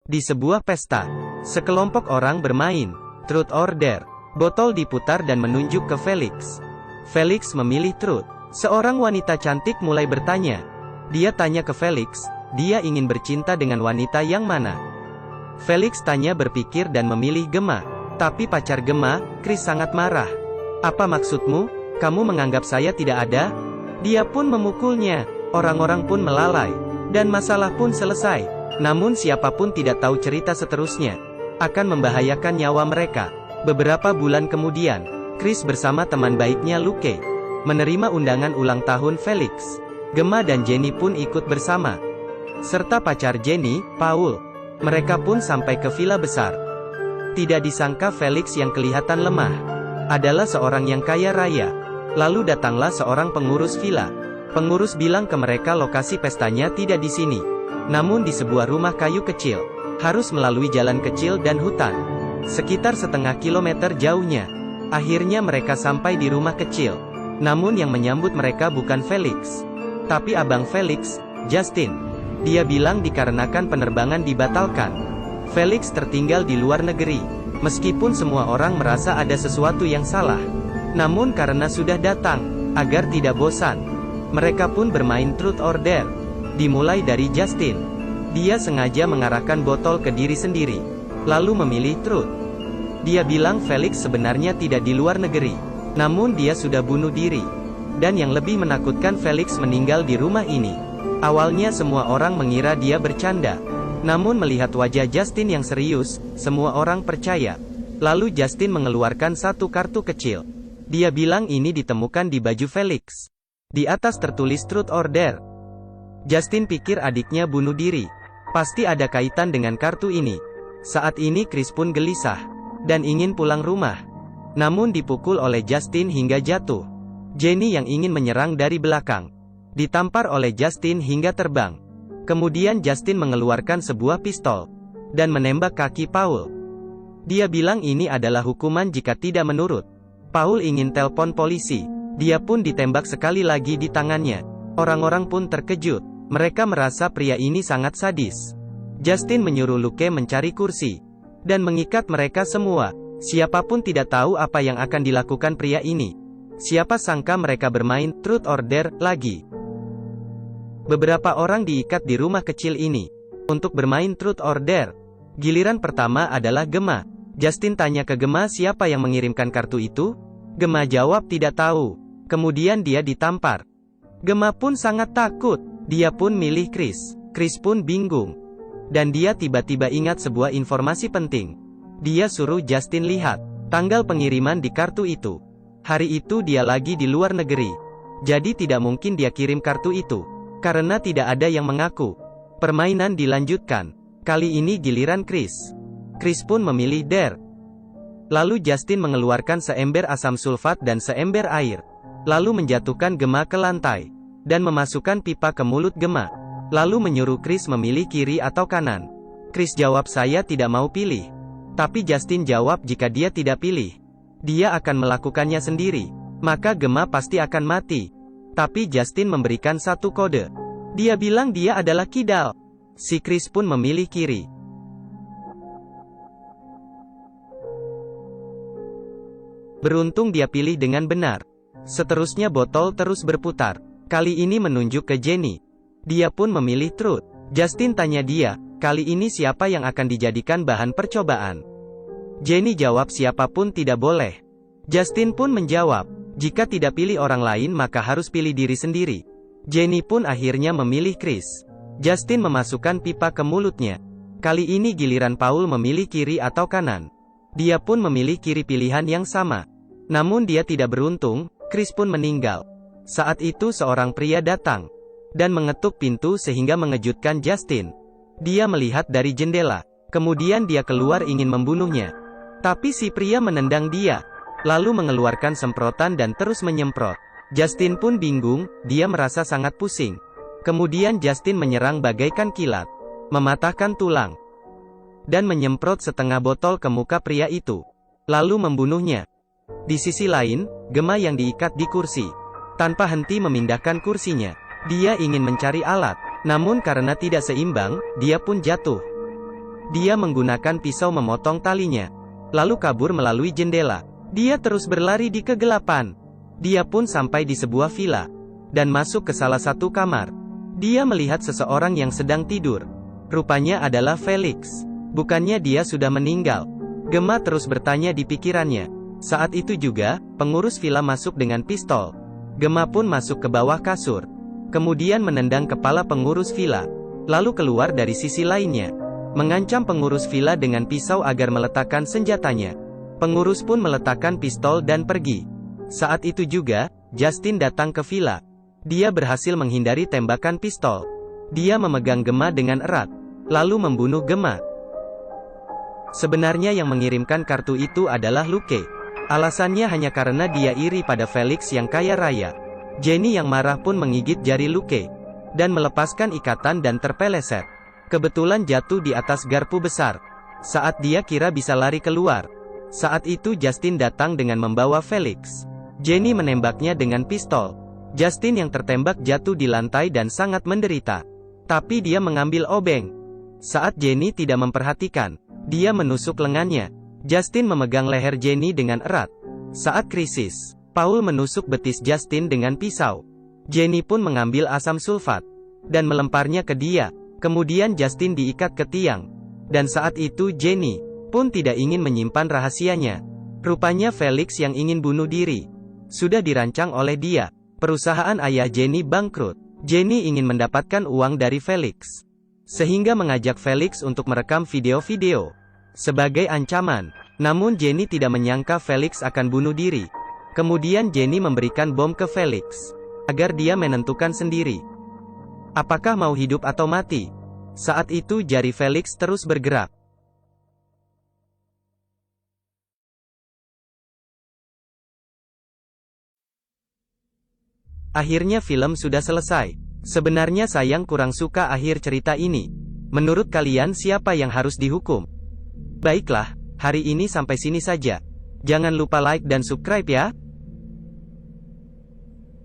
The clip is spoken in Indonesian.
Di sebuah pesta, sekelompok orang bermain Truth or Dare. Botol diputar dan menunjuk ke Felix. Felix memilih Truth. Seorang wanita cantik mulai bertanya. Dia tanya ke Felix, dia ingin bercinta dengan wanita yang mana? Felix tanya berpikir dan memilih Gemma. Tapi pacar Gemma, Chris sangat marah. Apa maksudmu? Kamu menganggap saya tidak ada? Dia pun memukulnya. Orang-orang pun melalai. Dan masalah pun selesai. Namun siapapun tidak tahu cerita seterusnya. Akan membahayakan nyawa mereka. Beberapa bulan kemudian, Chris bersama teman baiknya Luke menerima undangan ulang tahun Felix. Gemma dan Jenny pun ikut bersama. Serta pacar Jenny, Paul. Mereka pun sampai ke villa besar. Tidak disangka Felix yang kelihatan lemah adalah seorang yang kaya raya. Lalu datanglah seorang pengurus villa. Pengurus bilang ke mereka lokasi pestanya tidak di sini, namun di sebuah rumah kayu kecil. Harus melalui jalan kecil dan hutan. Sekitar setengah kilometer jauhnya. Akhirnya mereka sampai di rumah kecil. Namun yang menyambut mereka bukan Felix, tapi abang Felix, Justin. Dia bilang dikarenakan penerbangan dibatalkan. Felix tertinggal di luar negeri. Meskipun semua orang merasa ada sesuatu yang salah. Namun karena sudah datang, agar tidak bosan, mereka pun bermain Truth or Dare. Dimulai dari Justin. Dia sengaja mengarahkan botol ke diri sendiri, lalu memilih Truth. Dia bilang Felix sebenarnya tidak di luar negeri, namun dia sudah bunuh diri. Dan yang lebih menakutkan, Felix meninggal di rumah ini. Awalnya semua orang mengira dia bercanda. Namun melihat wajah Justin yang serius, semua orang percaya. Lalu Justin mengeluarkan satu kartu kecil. Dia bilang ini ditemukan di baju Felix. Di atas tertulis Truth or Dare. Justin pikir adiknya bunuh diri. Pasti ada kaitan dengan kartu ini. Saat ini Chris pun gelisah dan ingin pulang rumah. Namun dipukul oleh Justin hingga jatuh. Jenny yang ingin menyerang dari belakang ditampar oleh Justin hingga terbang. Kemudian Justin mengeluarkan sebuah pistol dan menembak kaki Paul. Dia bilang ini adalah hukuman jika tidak menurut. Paul ingin telepon polisi. Dia pun ditembak sekali lagi di tangannya. Orang-orang pun terkejut. Mereka merasa pria ini sangat sadis. Justin menyuruh Luke mencari kursi dan mengikat mereka semua. Siapapun tidak tahu apa yang akan dilakukan pria ini. Siapa sangka mereka bermain Truth or Dare lagi. Beberapa orang diikat di rumah kecil ini untuk bermain Truth or Dare. Giliran pertama adalah Gemma. Justin tanya ke Gemma siapa yang mengirimkan kartu itu. Gemma jawab tidak tahu. Kemudian dia ditampar. Gemma pun sangat takut. Dia pun milih Chris. Chris pun bingung. Dan dia tiba-tiba ingat sebuah informasi penting. Dia suruh Justin lihat tanggal pengiriman di kartu itu. Hari itu dia lagi di luar negeri. Jadi tidak mungkin dia kirim kartu itu, karena tidak ada yang mengaku. Permainan dilanjutkan. Kali ini giliran Chris. Chris pun memilih Dare. Lalu Justin mengeluarkan seember asam sulfat dan seember air. Lalu menjatuhkan Gemma ke lantai. Dan memasukkan pipa ke mulut Gemma. Lalu menyuruh Chris memilih kiri atau kanan. Chris jawab saya tidak mau pilih. Tapi Justin jawab jika dia tidak pilih, dia akan melakukannya sendiri. Maka Gemma pasti akan mati. Tapi Justin memberikan satu kode. Dia bilang dia adalah kidal. Si Chris pun memilih kiri. Beruntung dia pilih dengan benar. Seterusnya botol terus berputar. Kali ini menunjuk ke Jenny. Dia pun memilih Truth. Justin tanya dia, kali ini siapa yang akan dijadikan bahan percobaan? Jenny jawab siapapun tidak boleh. Justin pun menjawab, jika tidak pilih orang lain maka harus pilih diri sendiri. Jenny pun akhirnya memilih Chris. Justin memasukkan pipa ke mulutnya. Kali ini giliran Paul memilih kiri atau kanan. Dia pun memilih kiri, pilihan yang sama. Namun dia tidak beruntung, Chris pun meninggal. Saat itu seorang pria datang dan mengetuk pintu sehingga mengejutkan Justin. Dia melihat dari jendela. Kemudian dia keluar ingin membunuhnya. Tapi si pria menendang dia, lalu mengeluarkan semprotan dan terus menyemprot. Justin pun bingung, dia merasa sangat pusing. Kemudian Justin menyerang bagaikan kilat, mematahkan tulang, dan menyemprot setengah botol ke muka pria itu, lalu membunuhnya. Di sisi lain, Gemma yang diikat di kursi, tanpa henti memindahkan kursinya. Dia ingin mencari alat, namun karena tidak seimbang, dia pun jatuh. Dia menggunakan pisau memotong talinya, lalu kabur melalui jendela. Dia terus berlari di kegelapan. Dia pun sampai di sebuah villa, dan masuk ke salah satu kamar. Dia melihat seseorang yang sedang tidur. Rupanya adalah Felix. Bukannya dia sudah meninggal? Gemma terus bertanya di pikirannya. Saat itu juga, pengurus villa masuk dengan pistol. Gemma pun masuk ke bawah kasur, kemudian menendang kepala pengurus villa, lalu keluar dari sisi lainnya, mengancam pengurus villa dengan pisau agar meletakkan senjatanya. Pengurus pun meletakkan pistol dan pergi. Saat itu juga, Justin datang ke villa. Dia berhasil menghindari tembakan pistol. Dia memegang Gemma dengan erat, lalu membunuh Gemma. Sebenarnya yang mengirimkan kartu itu adalah Luke. Alasannya hanya karena dia iri pada Felix yang kaya raya. Jenny yang marah pun menggigit jari Luke, dan melepaskan ikatan dan terpeleset. Kebetulan jatuh di atas garpu besar. Saat dia kira bisa lari keluar, saat itu Justin datang dengan membawa Felix. Jenny menembaknya dengan pistol. Justin yang tertembak jatuh di lantai dan sangat menderita. Tapi dia mengambil obeng. Saat Jenny tidak memperhatikan, dia menusuk lengannya. Justin memegang leher Jenny dengan erat. Saat krisis, Paul menusuk betis Justin dengan pisau. Jenny pun mengambil asam sulfat, dan melemparnya ke dia. Kemudian Justin diikat ke tiang. Dan saat itu Jenny pun tidak ingin menyimpan rahasianya. Rupanya Felix yang ingin bunuh diri. Sudah dirancang oleh dia. Perusahaan ayah Jenny bangkrut. Jenny ingin mendapatkan uang dari Felix, sehingga mengajak Felix untuk merekam video-video sebagai ancaman. Namun Jenny tidak menyangka Felix akan bunuh diri. Kemudian Jenny memberikan bom ke Felix, agar dia menentukan sendiri apakah mau hidup atau mati. Saat itu jari Felix terus bergerak. Akhirnya film sudah selesai. Sebenarnya sayang kurang suka akhir cerita ini. Menurut kalian siapa yang harus dihukum? Baiklah, hari ini sampai sini saja. Jangan lupa like dan subscribe ya.